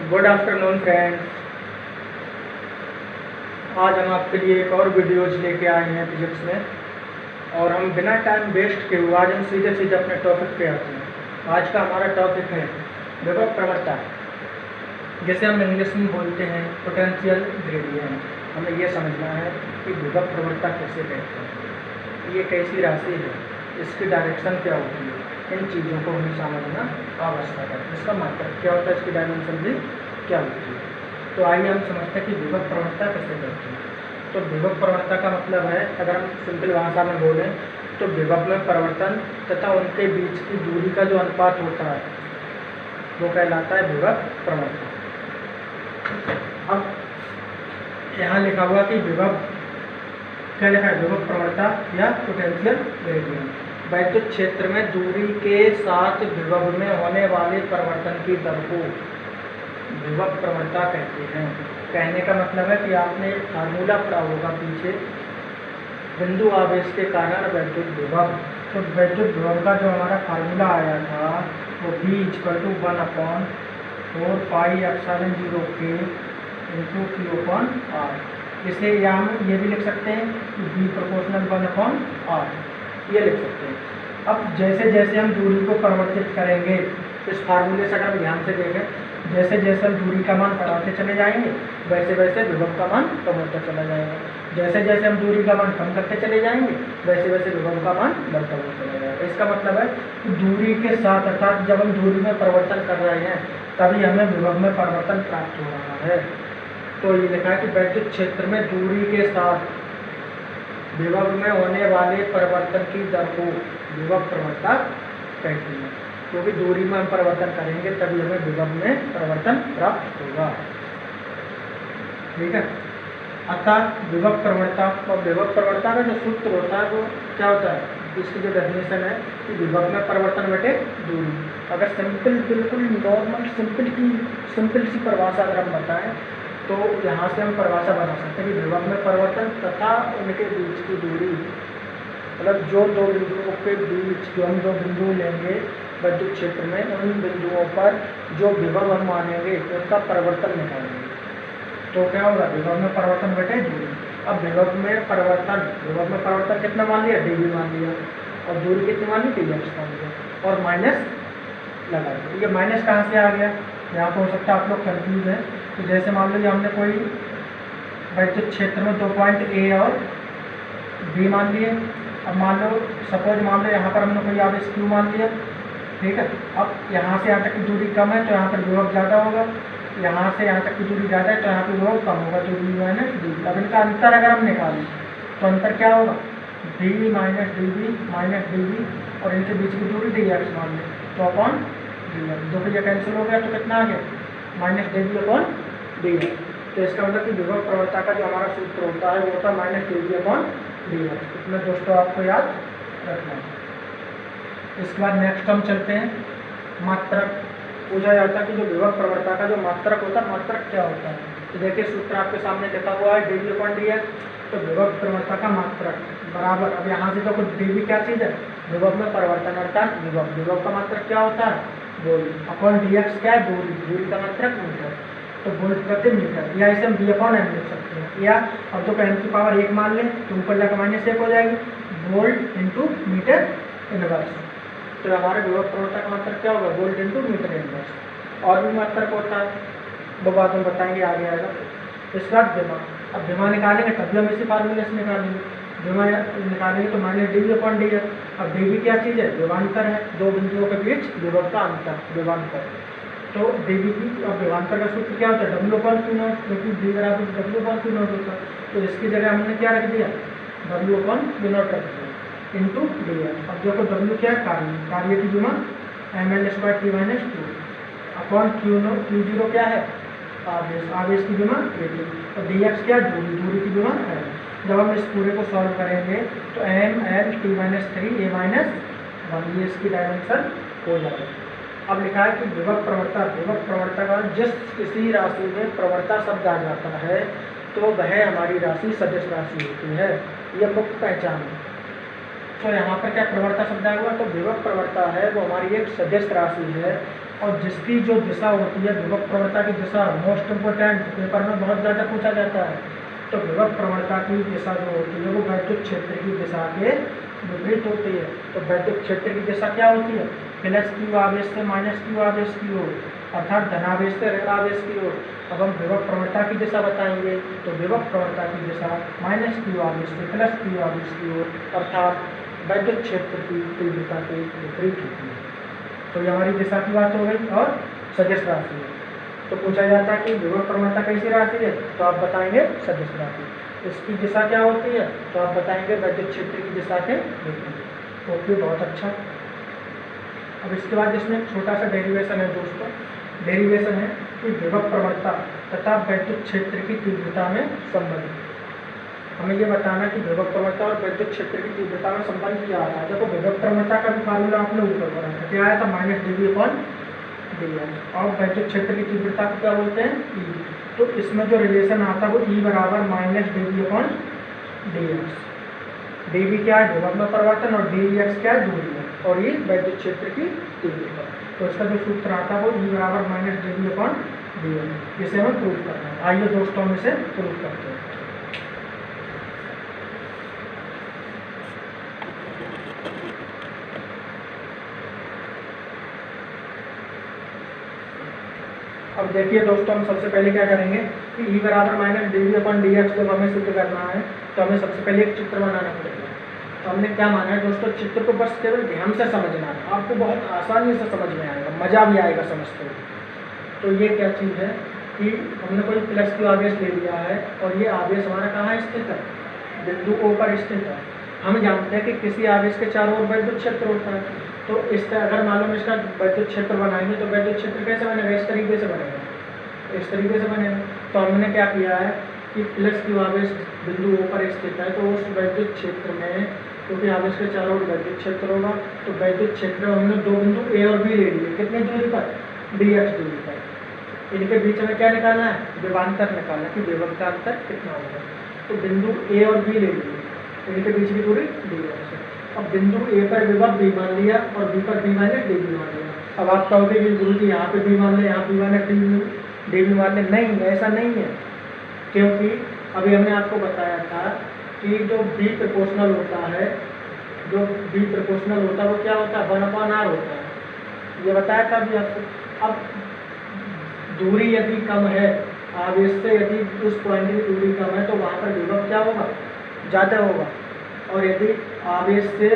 Good afternoon friends. आज हम आपके लिए एक और वीडियोज लेके आए हैं फिजिक्स में, और हम बिना टाइम वेस्ट किए हुए आज हम सीधे सीधे अपने टॉपिक पे आते हैं। आज का हमारा टॉपिक है विभव प्रवणता, जैसे हम इंग्लिश में बोलते हैं पोटेंशियल ग्रेडियंट। हमें यह समझना है कि विभव प्रवणता कैसे कहते हैं, ये कैसी राशि है, इसकी डायरेक्शन क्या होती है, इन चीज़ों को हमें समझना आवश्यक है। इसका मतलब क्या होता है, इसकी डायमेंशन भी क्या होती है। तो आइए हम समझते हैं कि विभव प्रवणता कैसे करते हैं। तो विभव प्रवणता का मतलब है, अगर हम सिंपल भाषा में बोलें तो विभव में परिवर्तन तथा उनके बीच की दूरी का जो अनुपात होता है वो कहलाता है विभव प्रवणता। अब यहाँ लिखा हुआ कि विभव क्या लिखा है, विभव प्रवणता या पोटेंशियल ग्रेडियंट वैद्युत क्षेत्र में दूरी के साथ विभव में होने वाले परिवर्तन की दर को विभव प्रवणता कहते हैं। कहने का मतलब है कि आपने फार्मूला पढ़ा होगा पीछे, बिंदु आवेश के कारण वैद्युत विभव। तो वैद्युत विभव का जो हमारा फार्मूला आया था वो V=1/4 πε0K × Q/R। इसे यहाँ हम ये भी लिख सकते हैं कि V=1/R, ये लिख सकते हैं। अब जैसे जैसे हम दूरी को परिवर्तित करेंगे, इस फार्मूले से अगर हम ध्यान से देखें, जैसे जैसे हम दूरी का मान बढ़ाते चले जाएंगे वैसे वैसे विभव का मान कम होता चला जाएगा। जैसे जैसे हम दूरी का मान कम करते चले जाएंगे वैसे वैसे विभव का मान बढ़ता हुआ चला जाएगा। इसका मतलब है कि दूरी के साथ, अर्थात जब हम दूरी में परिवर्तन कर रहे हैं तभी हमें विभव में परिवर्तन प्राप्त हो रहा है। तो ये लिखा है कि वैद्युत क्षेत्र में दूरी के साथ विभव में होने वाले परिवर्तन की दर को विभव प्रवणता कहते हैं, क्योंकि दूरी में हम परिवर्तन करेंगे तभी हमें विभव में परिवर्तन प्राप्त होगा। ठीक है, अतः विभव प्रवणता और विभव प्रवणता का जो सूत्र होता है वो क्या होता है, इसकी जो डेफिनेशन है कि विभव में परिवर्तन बटे दूरी। अगर सिंपल, बिल्कुल नॉर्मल सिंपल सी परिभाषा अगर हम बताएं तो यहाँ से हम परिभाषा बना सकते हैं कि विभव में परिवर्तन तथा उनके बीच की दूरी, मतलब जो दो बिंदुओं के बीच जो हम दो बिंदु लेंगे विद्युत क्षेत्र में, उन बिंदुओं पर जो विभव हम मानेंगे उसका परिवर्तन निकालेंगे। तो क्या होगा, विभव में परिवर्तन बटे दूरी। अब विभव में परिवर्तन कितना मान लिया, dV मान लिया, और दूरी कितनी मान ली, dx मान लिया, और माइनस लगा दिया। ये माइनस कहाँ से आ गया, यहाँ पर हो सकता है आप लोग कंफ्यूज हैं। तो जैसे मान लीजिए हमने कोई विद्युत क्षेत्र में 2 पॉइंट A और B मान लिए। अब मान लो सपोज मान लो यहाँ पर हमने कोई आवेश Q मान लिया। ठीक है, अब यहाँ से यहाँ तक की दूरी कम है तो यहाँ पर विभव ज़्यादा होगा, यहाँ से यहाँ तक की दूरी ज़्यादा है तो यहाँ पर विभव कम होगा, तो V-D। अब इनका अंतर अगर हम निकालें तो अंतर क्या होगा, V - dV और इनके बीच की दूरी dx मान लें तो अपॉन dx, दो ये कैंसिल हो गया तो कितना आ गया, -dV/dx। तो इसका मतलब कि विभव प्रवणता का जो हमारा सूत्र होता है वो होता है -dV/dx। इतना दोस्तों आपको याद रखना है। इसके बाद नेक्स्ट हम चलते हैं मात्रक। पूछा जाता है कि जो विभव प्रवणता का जो मात्रक होता है, मात्रक क्या होता है। तो देखिए सूत्र आपके सामने लिखा हुआ है dV/dx। तो विभव प्रवणता का मात्रक बराबर, अब यहाँ से तो कुछ dV क्या चीज़ है, विभव में परिवर्तन अर्थात विभव का मात्रक क्या होता है, वोल्ट, अपॉन dx क्या है, दूरी का मात्रक मीटर, तो वोल्ट प्रति मीटर, या इसे हम V/m लिख सकते हैं। या अब तो n की पावर 1 मान लें तो ऊपर जाकर -1 हो जाएगी, वोल्ट इंटू मीटर इनवर्स। तो हमारे विभव प्रवणता का मात्रक क्या होगा, वोल्ट इंटू मीटर इनवर्स। और भी मात्रक होता है, वो बात हम बताएंगे आगे आएगा। इसके बाद विमा, अब विमा निकालेंगे तभी हम इसी फार्मूले से निकालेंगे। विमा निकालेंगे तो -dV/dx। अब dV क्या चीज़ है, विभवांतर है, दो बिंदुओं के बीच विभव का अंतर, विभवांतर। तो dV की अब विभवांतर का सूत्र क्या होता है, W/Q0, क्योंकि V बराबर W/Q0 होता है। तो इसकी जगह हमने क्या रख दिया, W/Q0 रख दिया इंटू dx। अब देखो W क्या है, कार्य की विमा mL²T-2 अपॉन Q0 क्या है, आवेश की विमा AT, और dx क्या है, दूरी की विमा है। जब हम इस पूरे को सॉल्व करेंगे तो mL/T-3 A-1 ये इसकी डायमेंशन हो जाएगी। अब लिखा है कि विभव प्रवणता का जिस किसी राशि में प्रवणता शब्द आ जाता है तो वह हमारी राशि सदिश राशि होती है। यह मुख्य पहचान है। तो यहाँ पर क्या प्रवणता शब्द आया हुआ, तो विभव प्रवणता है वो हमारी एक सदिश राशि है और जिसकी जो दिशा होती है विभव प्रवणता की दिशा मोस्ट इम्पोर्टेंट पेपर में बहुत ज़्यादा पूछा जाता है। तो विभव प्रवणता की दिशा जो होती है वो वैद्युत क्षेत्र की दिशा के विपरीत होती है। तो वैद्युत क्षेत्र की दिशा क्या होती है, प्लस क्यू आवेश से माइनस क्यू आवेश की ओर, अर्थात धनावेश से ऋण आवेश की ओर। अब हम विभव प्रवणता की दिशा बताएंगे, तो विभव प्रवणता की दिशा माइनस क्यू आवेश से प्लस क्यू आवेश की ओर, अर्थात वैद्युत क्षेत्र की तीव्रता के विपरीत होती है। तो ये हमारी दिशा की बात हो गई और सदिश राशि है। तो पूछा जाता है कि विभव प्रवणता कैसी राशि है, तो आप बताएंगे सदिश राशि। इसकी दिशा क्या होती है, तो आप बताएंगे वैद्युत क्षेत्र की दिशा के विपरीत। ओके, बहुत अच्छा। अब इसके बाद इसमें एक छोटा सा डेरिवेशन है दोस्तों। डेरिवेशन है कि विभव प्रवणता तथा वैद्युत क्षेत्र की तीव्रता में संबंध। हमें ये बताना कि विभव प्रवणता और वैद्युत क्षेत्र की तीव्रता में संबंध क्या आता है। देखो विभव प्रवणता का भी फार्मूला आपने ऊपर पढ़ा था, क्या आया था, माइनस dV/dx। और वैद्युत क्षेत्र की तीव्रता को क्या बोलते हैं, E। तो इसमें जो रिलेशन आता है वो E बराबर माइनस dV/dx। dV क्या है, विभव में परिवर्तन, और dx क्या है, दूरी है, और ये वैद्युत क्षेत्र की तीव्रता। तो इसका जो सूत्र आता है वो E बराबर माइनस dV/dx। इसे हमें प्रूव करना है। आइए दोस्तों हम इसे प्रूव करते हैं। अब देखिए दोस्तों, हम सबसे पहले क्या करेंगे कि E बराबर माइनस dV/dx जब हमें सिद्ध करना है तो हमें सबसे पहले एक चित्र बनाना पड़ेगा। तो हमने क्या माना है दोस्तों, चित्र को बस केवल ध्यान से समझना है, आपको बहुत आसानी से समझ में आएगा, मज़ा भी आएगा समझते हुए। तो ये क्या चीज़ है कि हमने कोई प्लस क्यू आवेश ले लिया है और ये आवेश हमारा कहाँ स्थित है, बिंदु O पर स्थित है। हम जानते हैं कि किसी आवेश के चारों ओर वैद्युत क्षेत्र होता है। तो इस तरह अगर मालूम इसका वैद्युत क्षेत्र बनाएंगे तो वैद्युत क्षेत्र कैसे बनेगा, इस तरीके से बनेगा, इस तरीके से बनेगा। तो हमने क्या किया है कि प्लस क्यू आवेश बिंदु O पर स्थित है, तो उस वैद्युत क्षेत्र में क्योंकि आवेश के चारों ओर वैद्युत क्षेत्र होगा, तो वैद्युत क्षेत्र में हमने दो बिंदु A और B ले लिए। कितनी दूरी पर, dx दूरी पर। इनके बीच में क्या निकालना है, विभवांतर निकालना कि विभव का अंतर कितना होगा। तो बिंदु A और B ले लिए, इनके बीच की दूरी dx है। अब बिंदु A पर विभव B मान लिया और B पर B माइनस dV मान लिया। अब आप कहोगे कि गुरु जी यहाँ पे B मान ले, यहाँ B माइनस dV मान ले। नहीं, ऐसा नहीं है, क्योंकि अभी हमने आपको बताया था कि जो B प्रोपोर्शनल होता है, जो B प्रोपोर्शनल होता है वो क्या होता है, 1/r होता है, ये बताया था अभी आपको। अब दूरी यदि कम है, आवेश से यदि उस पॉइंट की दूरी कम है तो वहाँ पर विभव क्या होगा, ज़्यादा होगा, और यदि आवेश से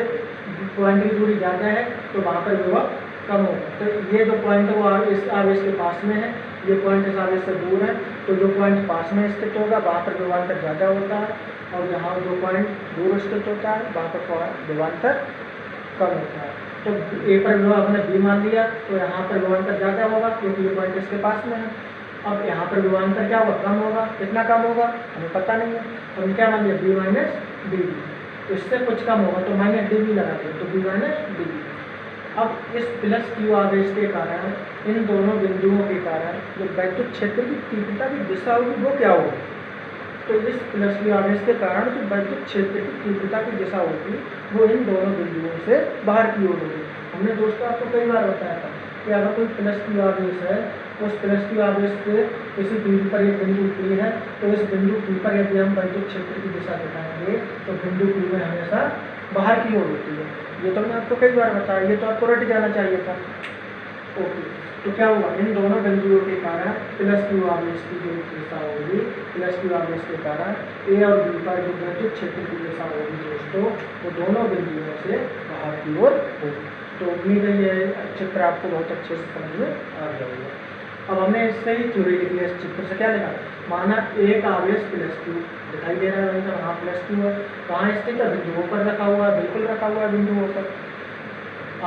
पॉइंट की दूरी ज़्यादा है तो वहाँ पर विभव कम होगा। तो ये जो पॉइंट है वो इस आवेश के पास में है, ये पॉइंट इस आवेश से दूर है, तो जो पॉइंट पास में स्थित होगा वहाँ पर विभवांतर ज़्यादा होता है, और जहाँ जो पॉइंट दूर स्थित होता है वहाँ पर विभवांतर कम होता है। तो A पर विभव हमने B मान लिया, तो यहाँ पर विभवांतर ज़्यादा होगा क्योंकि ये पॉइंट इसके पास में है। अब यहाँ पर विभवांतर क्या होगा, कम होगा। कितना कम होगा हमें पता नहीं है, हमने क्या मान लिया, B माइनस dV। इससे कुछ कम होगा तो माइनस dV लगा दें, तो B माइनस dV। अब इस प्लस क्यू आवेश के कारण, इन दोनों बिंदुओं के कारण जो वैद्युत क्षेत्र की तीव्रता की दिशा होगी वो क्या होगी, तो इस प्लस क्यू आवेश के कारण जो वैद्युत क्षेत्र की तीव्रता की दिशा होगी वो इन दोनों बिंदुओं से बाहर की ओर होगी। हमने दोस्तों आपको कई बार बताया था कि अगर कोई प्लस क्यू आवेश है, उस प्लस क्यू आवेश से किसी बिंदु पर एक बिंदु P है, तो इस बिंदु P पर यदि हम वैद्युत क्षेत्र की दिशा दिखाएंगे तो बिंदु P में हमेशा बाहर की ओर होती है। ये तो मैंने आपको कई बार बताया, ये तो आपको रट जाना चाहिए था। ओके, तो क्या हुआ, इन दोनों बिंदुओं के कारण प्लस क्यू आवेश की जो दिशा होगी, प्लस क्यू आवेश के कारण A और B पर जो वैद्युत क्षेत्र की दिशा होगी दोस्तों, वो दोनों बिंदुओं से बाहर की ओर होगी। तो उम्मीद है ये चित्र आपको बहुत अच्छे से समझ में आ जाएगा। अब हमने इससे ही थ्योरी लिखी है, इस चित्र से क्या लिखा, माना एक आवेश प्लस क्यू दिखाई दे रहा है, वहीं वहाँ प्लस क्यू है, कहाँ स्थित है, बिंदुओं पर रखा हुआ है, बिल्कुल रखा हुआ है बिंदुओं पर।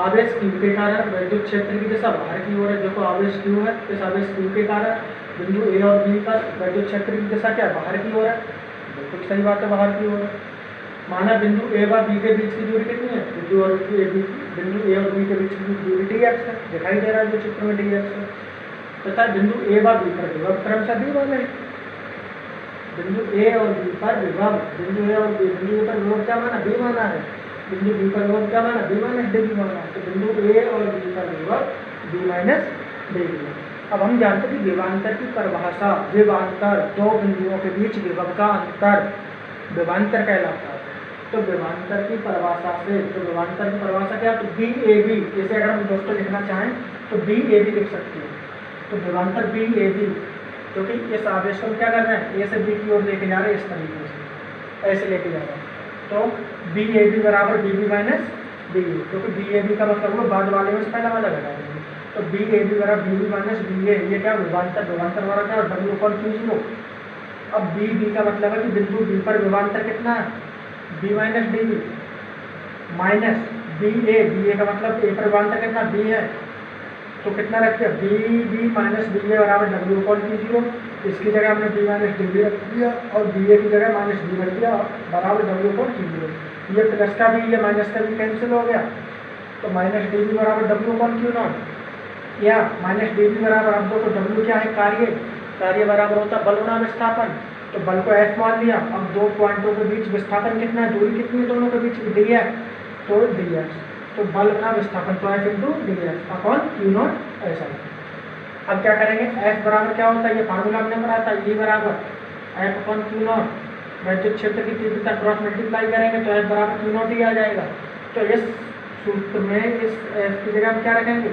आवेश क्यू के कारण वैद्युत क्षेत्र की दिशा बाहर की ओर है। देखो आवेश क्यू है, इस आवेश क्यू के कारण बिंदु A और B पर वैद्युत क्षेत्र की दिशा क्या, बाहर की ओर है, बिल्कुल सही बात है, बाहर की ओर है। माना बिंदु A व B के बीच की दूरी कितनी है, बिंदु A और B के बीच की दूरी dx है, दिखाई दे रहा है जो चित्र में dx है। तथा बिंदु A व B पर विभव क्रमशः B मान है, बिंदु A और B पर विभव, बिंदु A और B, बिंदु A पर विभव क्या माना, B माना है, बिंदु बी पर विभव क्या बना, बी माइनस डी बी बना। तो बिंदु ए और बी पर विभव बी माइनस डी बी। अब हम जानते हैं कि विभवांतर की परिभाषा, विभवांतर दो बिंदुओं के बीच विभव का अंतर विभवांतर कहलाता है। तो विभवांतर की परिभाषा से, तो विभवांतर की परिभाषा क्या, तो बी ए बी, जैसे अगर हम दोस्तों लिखना चाहें तो बी ए बी लिख सकते हैं। तो विभवांतर बी ए बी, क्योंकि इस आवेश को क्या कर रहे हैं, ए से बी की ओर लेके जा रहे हैं, इस तरीके से ऐसे लेके जा रहे हैं। तो बी ए बी बराबर बी बी माइनस बी ए, क्योंकि बी ए बी का मतलब होगा बाद वाले में से पहला वाला घटा देंगे। तो बी ए बी बराबर बी बी माइनस बी ए, ये क्या विभवांतर, विभवांतर वाला क्या, डब्ल्यू पर क्यू जीरो। अब बी बी का मतलब है कि बिंदु बी पर विभवांतर कितना है, B minus D B, minus B A का मतलब ए पर विभवांतर कितना, बी है, तो कितना रखते हैं, बी बी माइनस बी ए बराबर डब्ल्यू पर क्यू जीरो। इसकी जगह हमने बी माइनस डी बी रख दिया और बी ए की जगह माइनस डी रख दिया बराबर डब्ल्यू पर क्यू जीरो। ये प्लस का भी, ये माइनस का भी कैंसिल हो गया। तो माइनस डी बी बराबर डब्ल्यू पर क्यू नॉट, या माइनस डी बी बराबर, अब देखो डब्ल्यू क्या है, कार्य, कार्य बराबर होता है बल गुणा विस्थापन। तो बल को एफ मान लिया। अब दो पॉइंटों के बीच विस्थापन कितना है, दूरी कितनी है दोनों के बीच, डी है, तो डी एक्स। तो बल गुणा विस्थापन तो F into D x upon Q not, ऐसा है। अब क्या करेंगे, एफ बराबर क्या होता है, ये फार्मूला हमने पढ़ा था, ई बराबर एफ अपॉन क्यू नॉट। विद्युत क्षेत्र की तीव्रता क्रॉस मल्टीप्लाई करेंगे तो एफ बराबर क्यू नॉट ही आ जाएगा। तो इस सूत्र में इस एफ की जगह हम क्या रखेंगे,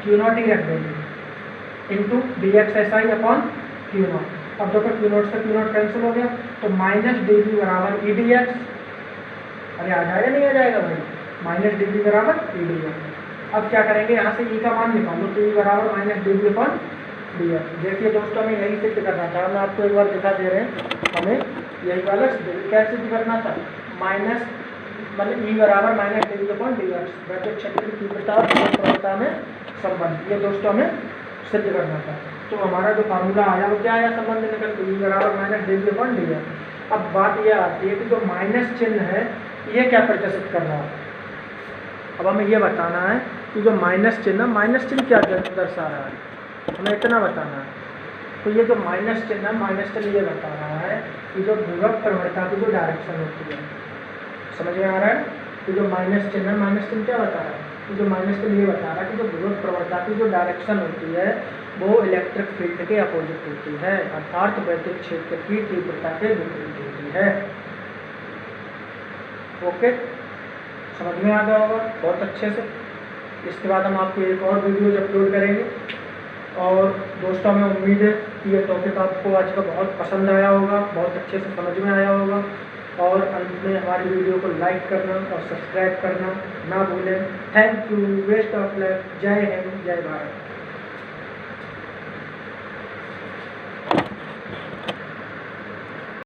क्यू नॉट ही रख देंगे into D x S I upon Q not. अब देखो क्यू नॉट से क्यू नॉट कैंसिल हो गया, तो माइनस डी बी बराबर ई डी एक्स, अरे आ जाएगा नहीं आ जाएगा भाई, माइनस डी बी बराबर ई डी एक्स। अब क्या करेंगे, यहाँ से ई का मान निकालो, तो ई बराबर minus D B upon D X. देखिए दोस्तों, हमें यही सिद्ध करना था, मैं आपको एक बार दिखा दे रहे हैं, हमें यही वाला क्या सिद्ध करना था, माइनस मतलब ई बराबर minus D B upon D X, वैद्युत क्षेत्र की तीव्रता और प्रवणता में संबंध, ये दोस्तों हमें सिद्ध करना था। तो हमारा जो फार्मूला आया वो क्या आया, संबंध निकल के ई बराबर minus D B upon D X. अब बात यह आती है कि जो माइनस चिन्ह है ये क्या प्रदर्शित कर रहा है। अब हमें ये बताना है कि जो माइनस चिन्ह क्या दर्शा रहा है, हमें इतना बताना है। तो ये जो माइनस चिन्ह ये बता रहा है कि जो विभव प्रवणता की जो डायरेक्शन होती है, समझ में आ रहा है। कि जो माइनस चिन्ह क्या बता रहा है, कि जो माइनस चिन्ह ये बता रहा है कि जो विभव प्रवणता की जो डायरेक्शन होती है वो इलेक्ट्रिक फील्ड के अपोजिट होती है, अर्थात वैद्युत क्षेत्र की तीव्रता के विपरीत होती है। ओके, समझ में आ गया होगा बहुत अच्छे से। इसके बाद हम आपको एक और वीडियोज अपलोड करेंगे। और दोस्तों, हमें उम्मीद है कि ये टॉपिक आपको आज का बहुत पसंद आया होगा, बहुत अच्छे से समझ में आया होगा। और अंत में हमारी वीडियो को लाइक करना और सब्सक्राइब करना ना भूलें। Thank you, best of luck, जय हिंद, जय भारत।